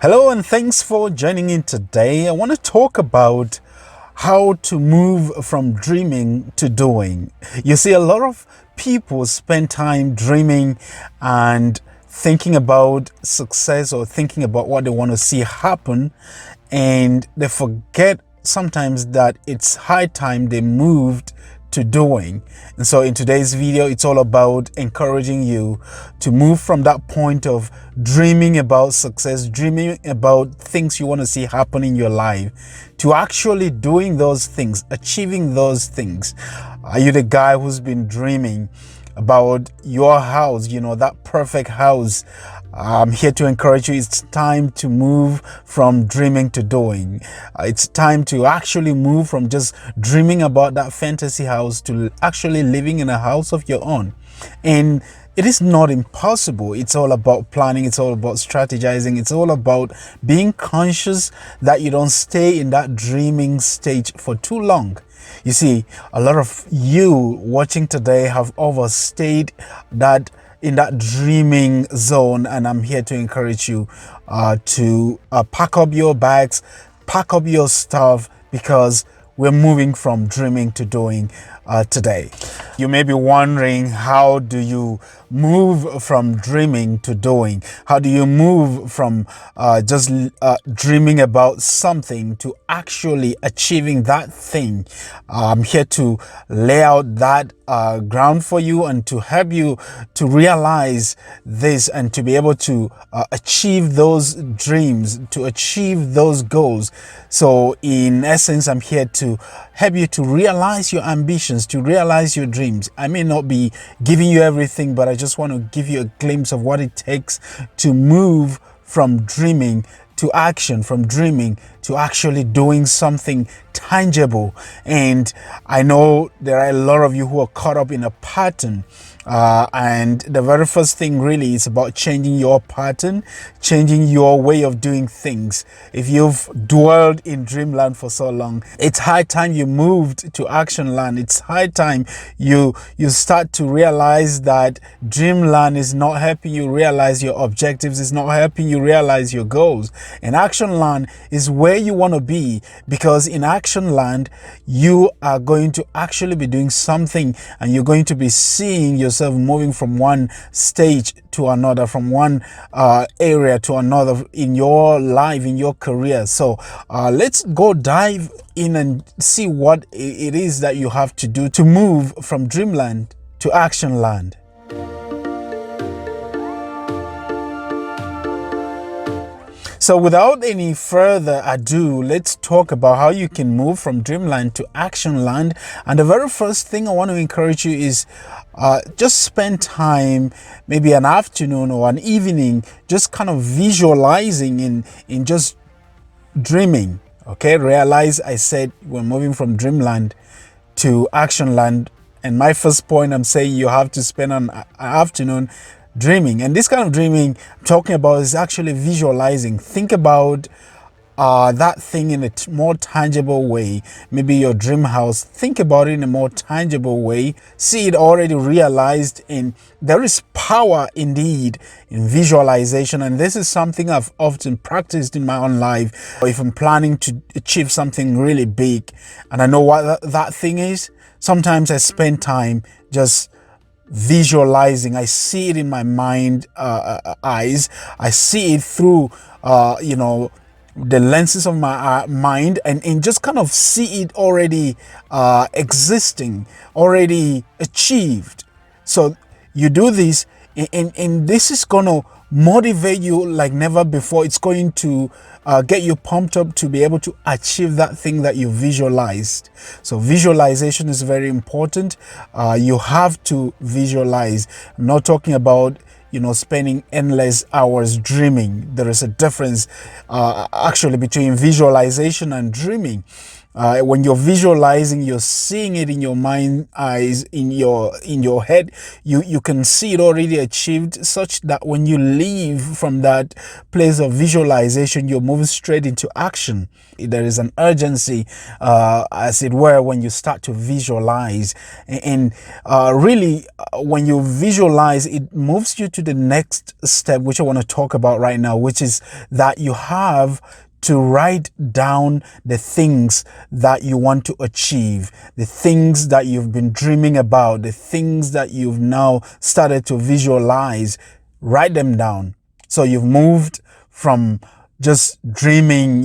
Hello and thanks for joining in today. I want to talk about how to move from dreaming to doing. You see, a lot of people spend time dreaming and thinking about success or thinking about what they want to see happen, and they forget sometimes that it's high time they moved to doing. And so in today's video, it's all about encouraging you to move from that point of dreaming about success, dreaming about things you want to see happen in your life, to actually doing those things, achieving those things. Are you the guy who's been dreaming about your house, that perfect house? I'm here to encourage you. It's time to move from dreaming to doing. It's time to actually move from just dreaming about that fantasy house to actually living in a house of your own. And it is not impossible. It's all about planning. It's all about strategizing. It's all about being conscious that you don't stay in that dreaming stage for too long. You see, a lot of you watching today have overstayed that in that dreaming zone, and I'm here to encourage you to pack up your bags, pack up your stuff, because we're moving from dreaming to doing today. You may be wondering, how do you move from dreaming to doing? How do you move from just dreaming about something to actually achieving that thing? I'm here to lay out that ground for you and to help you to realize this and to be able to achieve those dreams, to achieve those goals. So in essence, I'm here to help you to realize your ambitions, to realize your dreams. I may not be giving you everything, but I just want to give you a glimpse of what it takes to move from dreaming to action, from dreaming to actually doing something tangible. And I know there are a lot of you who are caught up in a pattern. And the very first thing really is about changing your pattern, changing your way of doing things. If you've dwelled in dreamland for so long, it's high time you moved to action land. It's high time you start to realize that dreamland is not helping you realize your objectives, is not helping you realize your goals. And action land is where you want to be, because in action land, you are going to actually be doing something, and you're going to be seeing yourself moving from one stage to another, from one area to another in your life, in your career. So let's go dive in and see what it is that you have to do to move from dreamland to action land. So without any further ado, let's talk about how you can move from dreamland to action land. And the very first thing I want to encourage you is just spend time, maybe an afternoon or an evening, just kind of visualizing in just dreaming. Okay, realize I said we're moving from dreamland to action land. And my first point, I'm saying you have to spend an afternoon dreaming. And this kind of dreaming I'm talking about is actually visualizing. Think about that thing in a more tangible way. Maybe your dream house, think about it in a more tangible way. See it already realized. And there is power indeed in visualization, and this is something I've often practiced in my own life. If I'm planning to achieve something really big and I know what that thing is, sometimes I spend time just visualizing. I see it in my mind eyes. I see it through the lenses of my mind, and just kind of see it already existing, already achieved. So you do this, and this is going to motivate you like never before. It's going to get you pumped up to be able to achieve that thing that you visualized. So visualization is very important. You have to visualize. I'm not talking about spending endless hours dreaming. There is a difference actually between visualization and dreaming. When you're visualizing, you're seeing it in your mind eyes, in your head. You can see it already achieved, such that when you leave from that place of visualization, you're moving straight into action. There is an urgency, as it were, when you start to visualize. And really, when you visualize, it moves you to the next step, which I want to talk about right now, which is that you have to write down the things that you want to achieve, the things that you've been dreaming about, the things that you've now started to visualize. Write them down. So you've moved from just dreaming,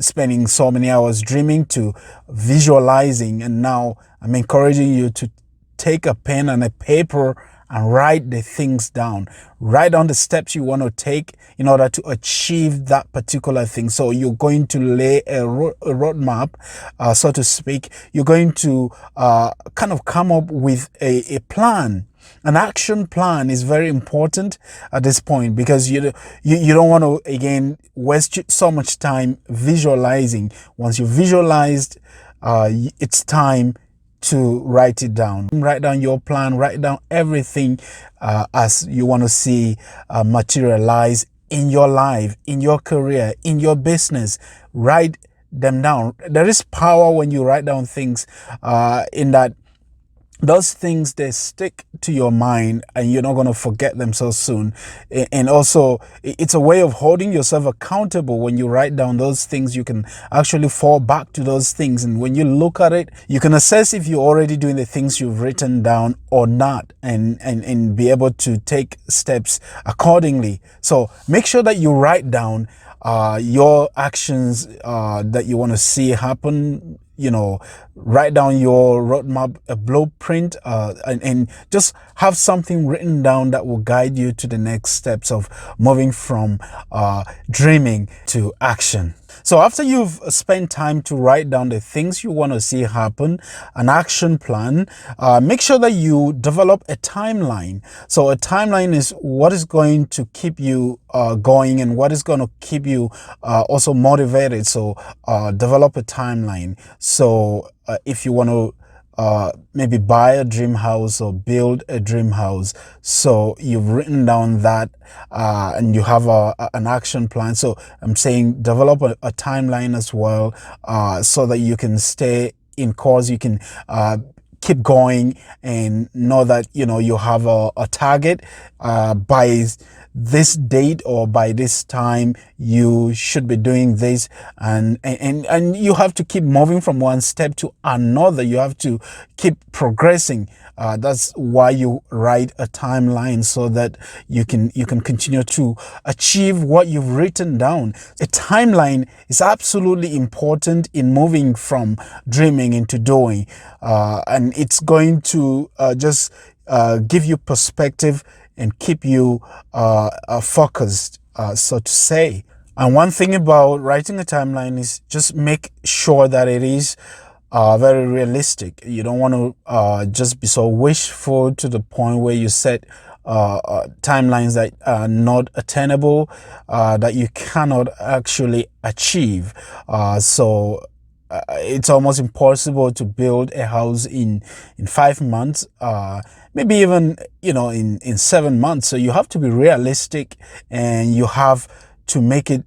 spending so many hours dreaming, to visualizing. And now I'm encouraging you to take a pen and a paper and write the things down. Write down the steps you want to take in order to achieve that particular thing. So you're going to lay a roadmap, so to speak. You're going to kind of come up with a plan. An action plan is very important at this point, because you don't want to, again, waste so much time visualizing. Once you visualized, it's time to write it down. Write down your plan, write down everything as you want to see materialize in your life, in your career, in your business. Write them down. There is power when you write down things, in that those things, they stick to your mind and you're not going to forget them so soon. And also, it's a way of holding yourself accountable. When you write down those things, you can actually fall back to those things, and when you look at it, you can assess if you're already doing the things you've written down or not, and be able to take steps accordingly. So make sure that you write down your actions that you want to see happen. Write down your roadmap, a blueprint, and just have something written down that will guide you to the next steps of moving from dreaming to action. So after you've spent time to write down the things you want to see happen, an action plan, make sure that you develop a timeline. So a timeline is what is going to keep you going, and what is going to keep you also motivated. So develop a timeline. So if you want to maybe buy a dream house or build a dream house, so you've written down that, and you have an action plan. So I'm saying develop a timeline as well, so that you can stay in course. You can keep going and know that you have a target. By this date or by this time you should be doing this, and you have to keep moving from one step to another. You have to keep progressing. That's why you write a timeline, so that you can continue to achieve what you've written down. A timeline is absolutely important in moving from dreaming into doing, and it's going to just give you perspective and keep you focused, so to say. And one thing about writing a timeline is just make sure that it is very realistic. You don't want to just be so wishful to the point where you set timelines that are not attainable, that you cannot actually achieve. So it's almost impossible to build a house in 5 months, maybe even in 7 months. So you have to be realistic, and you have to make it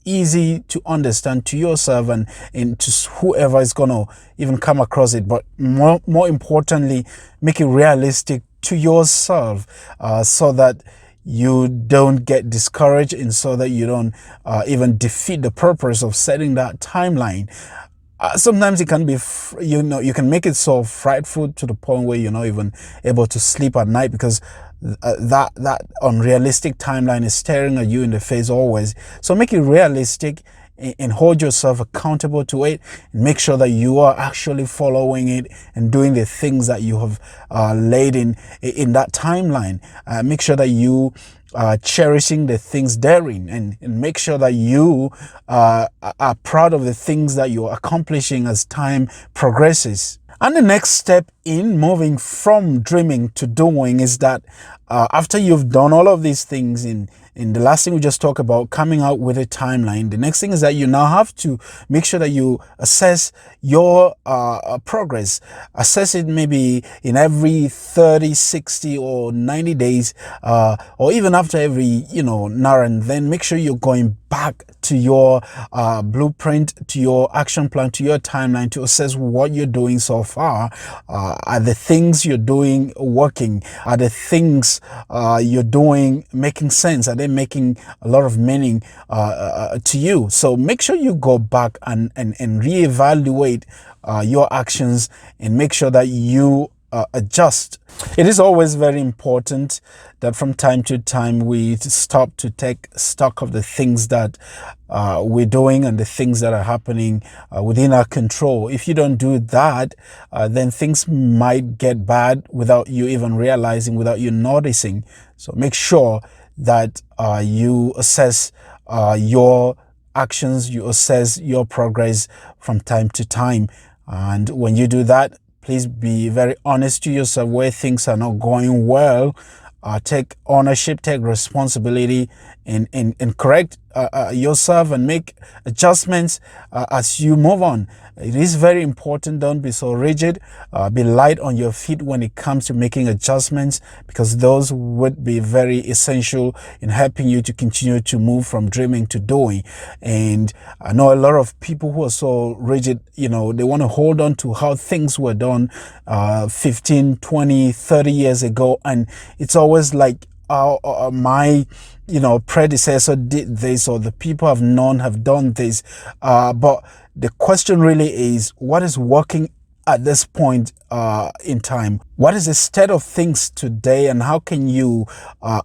easy to understand to yourself and to whoever is gonna even come across it. But more importantly, make it realistic to yourself, so that you don't get discouraged, and so that you don't even defeat the purpose of setting that timeline. Sometimes it can be, you can make it so frightful to the point where you're not even able to sleep at night, because that unrealistic timeline is staring at you in the face always. So make it realistic, and hold yourself accountable to it, and make sure that you are actually following it and doing the things that you have laid in that timeline. Make sure that you cherishing the things therein, and make sure that you are proud of the things that you're accomplishing as time progresses. And the next step in moving from dreaming to doing is that after you've done all of these things in And the last thing we just talked about, coming out with a timeline. The next thing is that you now have to make sure that you assess your progress. Assess it maybe in every 30, 60 or 90 days, or even after every, now and then. Make sure you're going back to your blueprint, to your action plan, to your timeline to assess what you're doing so far. Are the things you're doing working? Are the things you're doing making sense? Are they making a lot of meaning to you? So make sure you go back and reevaluate your actions and make sure that you adjust. It is always very important that from time to time we stop to take stock of the things that we're doing and the things that are happening within our control. If you don't do that, then things might get bad without you even realizing, without you noticing. So make sure that you assess your actions, you assess your progress from time to time. And when you do that, please be very honest to yourself where things are not going well. Take ownership, take responsibility, and correct yourself and make adjustments as you move on. It is very important. Don't be so rigid. Be light on your feet when it comes to making adjustments, because those would be very essential in helping you to continue to move from dreaming to doing. And I know a lot of people who are so rigid, they want to hold on to how things were done 15, 20, 30 years ago. And it's always like, my predecessor did this, or the people I've known have done this. But the question really is, what is working at this point in time? What is the state of things today, and how can you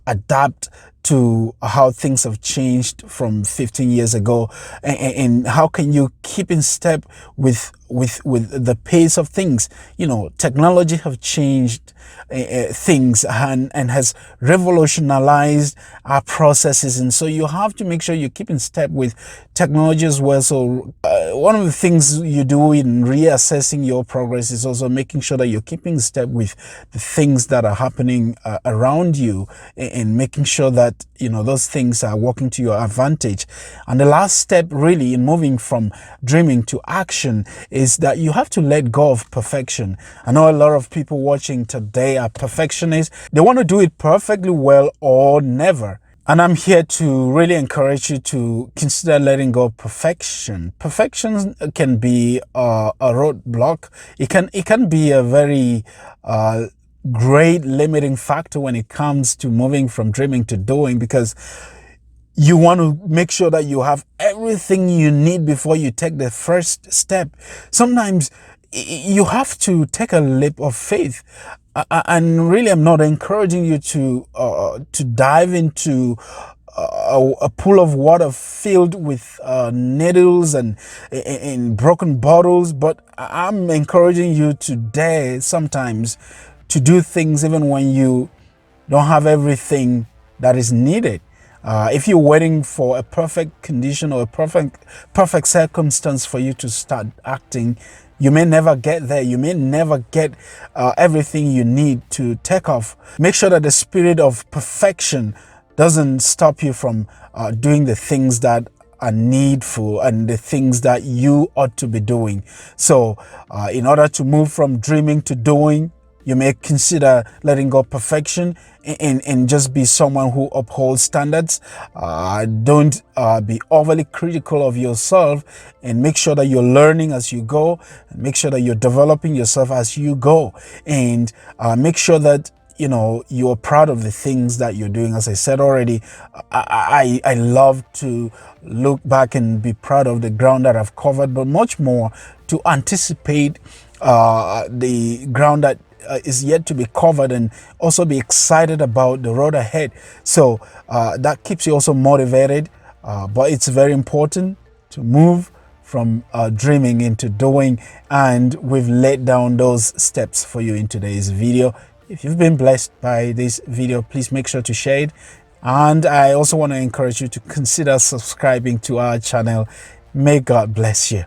adapt to how things have changed from 15 years ago, and how can you keep in step with the pace of things? Technology have changed things and has revolutionized our processes, and so you have to make sure you keep in step with technology as well. So one of the things you do in reassessing your progress is also making sure that you're keeping step with the things that are happening around you, and making sure that those things are working to your advantage. And the last step really in moving from dreaming to action is that you have to let go of perfection. I know a lot of people watching today are perfectionists. They want to do it perfectly well or never. And I'm here to really encourage you to consider letting go of perfection. Perfection can be a roadblock. It can be a very great limiting factor when it comes to moving from dreaming to doing, because you want to make sure that you have everything you need before you take the first step. Sometimes you have to take a leap of faith. And really, I'm not encouraging you to dive into a pool of water filled with needles and broken bottles, but I'm encouraging you to dare sometimes to do things even when you don't have everything that is needed. If you're waiting for a perfect condition or a perfect circumstance for you to start acting, you may never get there. You may never get everything you need to take off. Make sure that the spirit of perfection doesn't stop you from doing the things that are needful and the things that you ought to be doing. So in order to move from dreaming to doing, you may consider letting go of perfection and just be someone who upholds standards. Don't be overly critical of yourself, and make sure that you're learning as you go, and make sure that you're developing yourself as you go, and make sure that you're proud of the things that you're doing. As I said already, I love to look back and be proud of the ground that I've covered, but much more to anticipate the ground that is yet to be covered, and also be excited about the road ahead. So that keeps you also motivated, but it's very important to move from dreaming into doing, and we've laid down those steps for you in today's video. If you've been blessed by this video, please make sure to share it, and I also want to encourage you to consider subscribing to our channel. May God bless you.